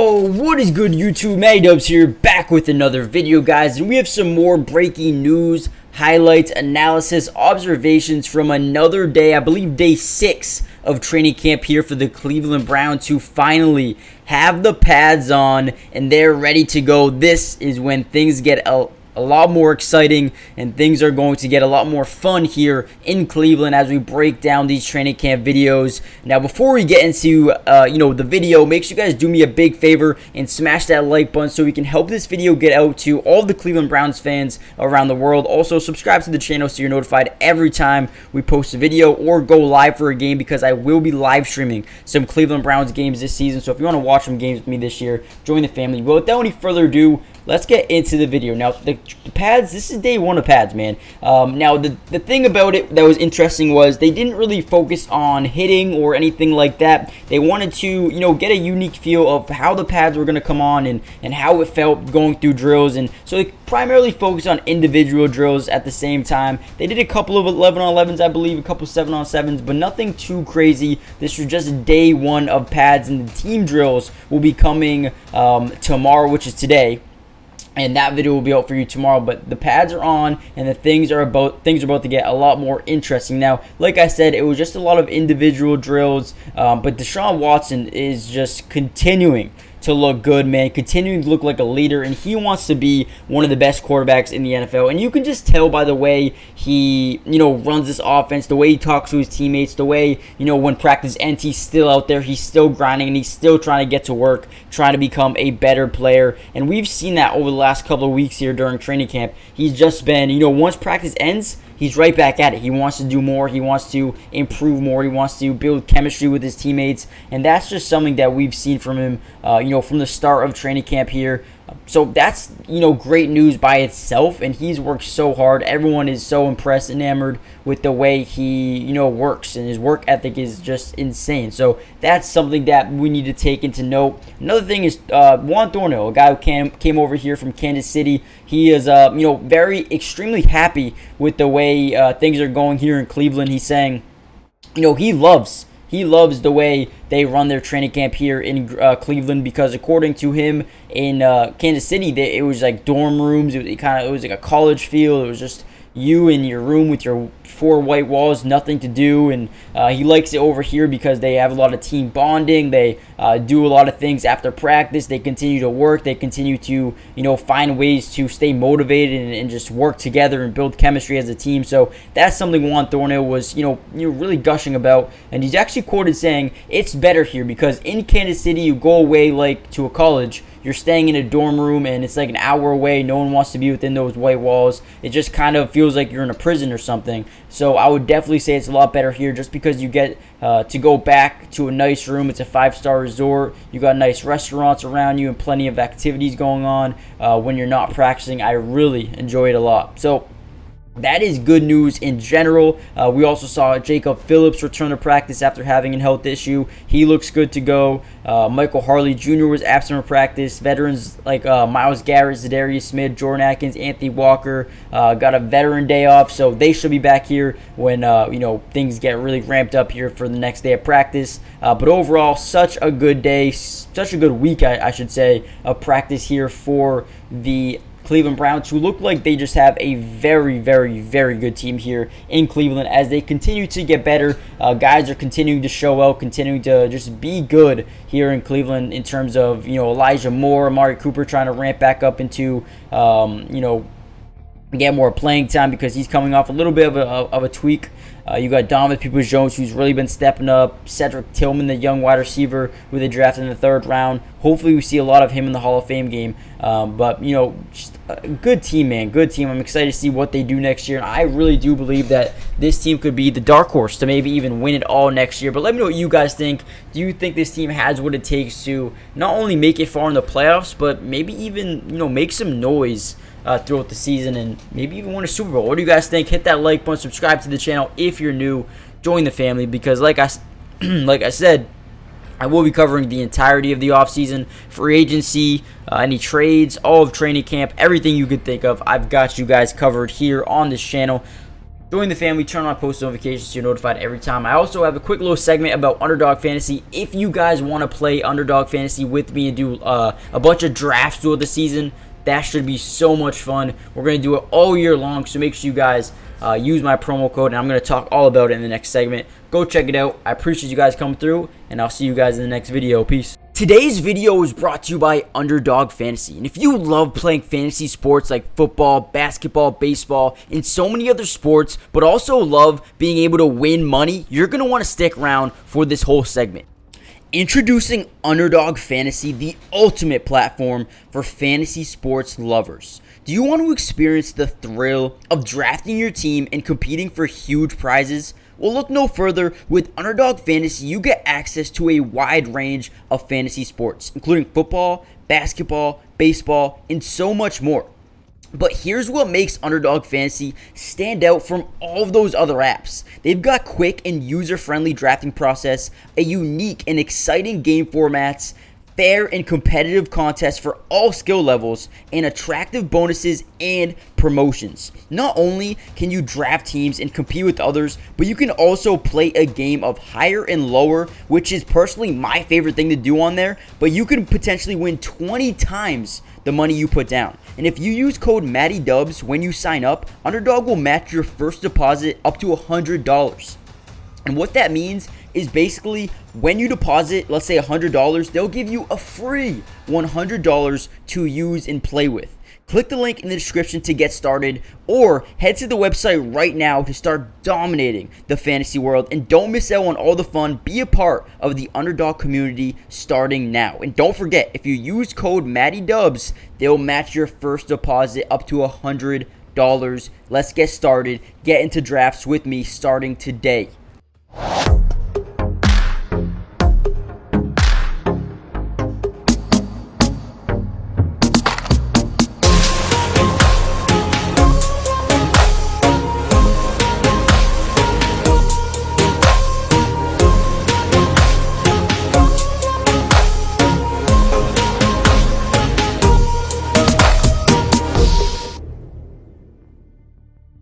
Yo, what is good YouTube? Matty Dubs here, back with another video, guys, and we have some more breaking news, highlights, analysis, observations from another day, I believe day 6 of training camp here for the Cleveland Browns, who finally have the pads on and they're ready to go. This is when things get a lot more exciting and things are going to get a lot more fun here in Cleveland as we break down these training camp videos. Now, before we get into the video, make sure you guys do me a big favor and smash that like button so we can help this video get out to all the Cleveland Browns fans around the world. Also, subscribe to the channel so you're notified every time we post a video or go live for a game, because I will be live streaming some Cleveland Browns games this season. So if you want to watch some games with me this year, join the family. But without any further ado, let's get into the video. Now, the pads, this is day 1 of pads, man. Now, the thing about it that was interesting was they didn't really focus on hitting or anything like that. They wanted to, get a unique feel of how the pads were going to come on and how it felt going through drills. And so they primarily focused on individual drills at the same time. They did a couple of 11-on-11s, I believe, a couple 7-on-7s, but nothing too crazy. This was just day 1 of pads, and the team drills will be coming tomorrow, which is today. And that video will be out for you tomorrow. But the pads are on, and the things are about to get a lot more interesting. Now, like I said, it was just a lot of individual drills, but Deshaun Watson is just continuing to look good, man, continuing to look like a leader, and he wants to be one of the best quarterbacks in the NFL. And you can just tell by the way he, runs this offense, the way he talks to his teammates, the way, when practice ends, he's still out there, he's still grinding, and he's still trying to get to work, trying to become a better player. And we've seen that over the last couple of weeks here during training camp. He's just been, once practice ends, he's right back at it. He wants to do more. He wants to improve more. He wants to build chemistry with his teammates. And that's just something that we've seen from him, from the start of training camp here. So that's, great news by itself. And he's worked so hard. Everyone is so impressed, enamored with the way he, works. And his work ethic is just insane. So that's something that we need to take into note. Another thing is Juan Thornhill, a guy who came over here from Kansas City. He is, extremely happy with the way things are going here in Cleveland. He's saying, he loves the way they run their training camp here in Cleveland, because according to him in Kansas City, it was like dorm rooms. It was like a college feel. It was just you in your room with your 4 white walls, nothing to do. And he likes it over here because they have a lot of team bonding. They do a lot of things after practice. They continue to work. They continue to find ways to stay motivated and just work together and build chemistry as a team. So that's something Juan Thornhill was really gushing about. And he's actually quoted saying, "It's better here because in Kansas City you go away like to a college. You're staying in a dorm room and it's like an hour away. No one wants to be within those white walls. It just kind of feels like you're in a prison or something." So I would definitely say it's a lot better here, just because you get to go back to a nice room. It's a 5-star resort. You got nice restaurants around you and plenty of activities going on when you're not practicing. I really enjoy it a lot. So that is good news in general. We also saw Jacob Phillips return to practice after having a health issue. He looks good to go. Michael Harley Jr. was absent from practice. Veterans like Myles Garrett, Zadarius Smith, Jordan Atkins, Anthony Walker got a veteran day off, so they should be back here when things get really ramped up here for the next day of practice. But overall, such a good day, such a good week, I should say, of practice here for the Cleveland Browns, who look like they just have a very, very, very good team here in Cleveland as they continue to get better. Guys are continuing to show out, continuing to just be good here in Cleveland in terms of, Elijah Moore, Amari Cooper trying to ramp back up into, get more playing time because he's coming off a little bit of a tweak. You got Donovan Peoples-Jones, who's really been stepping up. Cedric Tillman, the young wide receiver who they drafted in the 3rd round. Hopefully we see a lot of him in the Hall of Fame game. But, just a good team, man. Good team. I'm excited to see what they do next year. And I really do believe that this team could be the dark horse to maybe even win it all next year. But let me know what you guys think. Do you think this team has what it takes to not only make it far in the playoffs, but maybe even, make some noise throughout the season and maybe even win a Super Bowl? What do you guys think? Hit that like button, subscribe to the channel if you're new, join the family, because like I said, I will be covering the entirety of the offseason, free agency, any trades, all of training camp, everything you could think of. I've got you guys covered here on this channel. Join the family, turn on post notifications so you're notified every time. I also have a quick little segment about Underdog Fantasy. If you guys want to play Underdog Fantasy with me and do a bunch of drafts throughout the season, that should be so much fun. We're going to do it all year long, so make sure you guys use my promo code, and I'm going to talk all about it in the next segment. Go check it out. I appreciate you guys coming through, and I'll see you guys in the next video. Peace. Today's video is brought to you by Underdog Fantasy. And if you love playing fantasy sports like football, basketball, baseball, and so many other sports, but also love being able to win money, you're going to want to stick around for this whole segment. Introducing Underdog Fantasy, the ultimate platform for fantasy sports lovers. Do you want to experience the thrill of drafting your team and competing for huge prizes? Well, look no further. With Underdog Fantasy, you get access to a wide range of fantasy sports, including football, basketball, baseball, and so much more. But here's what makes Underdog Fantasy stand out from all of those other apps. They've got quick and user-friendly drafting process, a unique and exciting game formats, fair and competitive contests for all skill levels, and attractive bonuses and promotions. Not only can you draft teams and compete with others, but you can also play a game of higher and lower, which is personally my favorite thing to do on there, but you can potentially win 20 times the money you put down. And if you use code MattyDubs when you sign up, Underdog will match your first deposit up to $100. And what that means is basically when you deposit, let's say $100, they'll give you a free $100 to use and play with. Click the link in the description to get started, or head to the website right now to start dominating the fantasy world. And don't miss out on all the fun. Be a part of the Underdog community starting now. And don't forget, if you use code MattyDubs, they'll match your first deposit up to $100. Let's get started. Get into drafts with me starting today.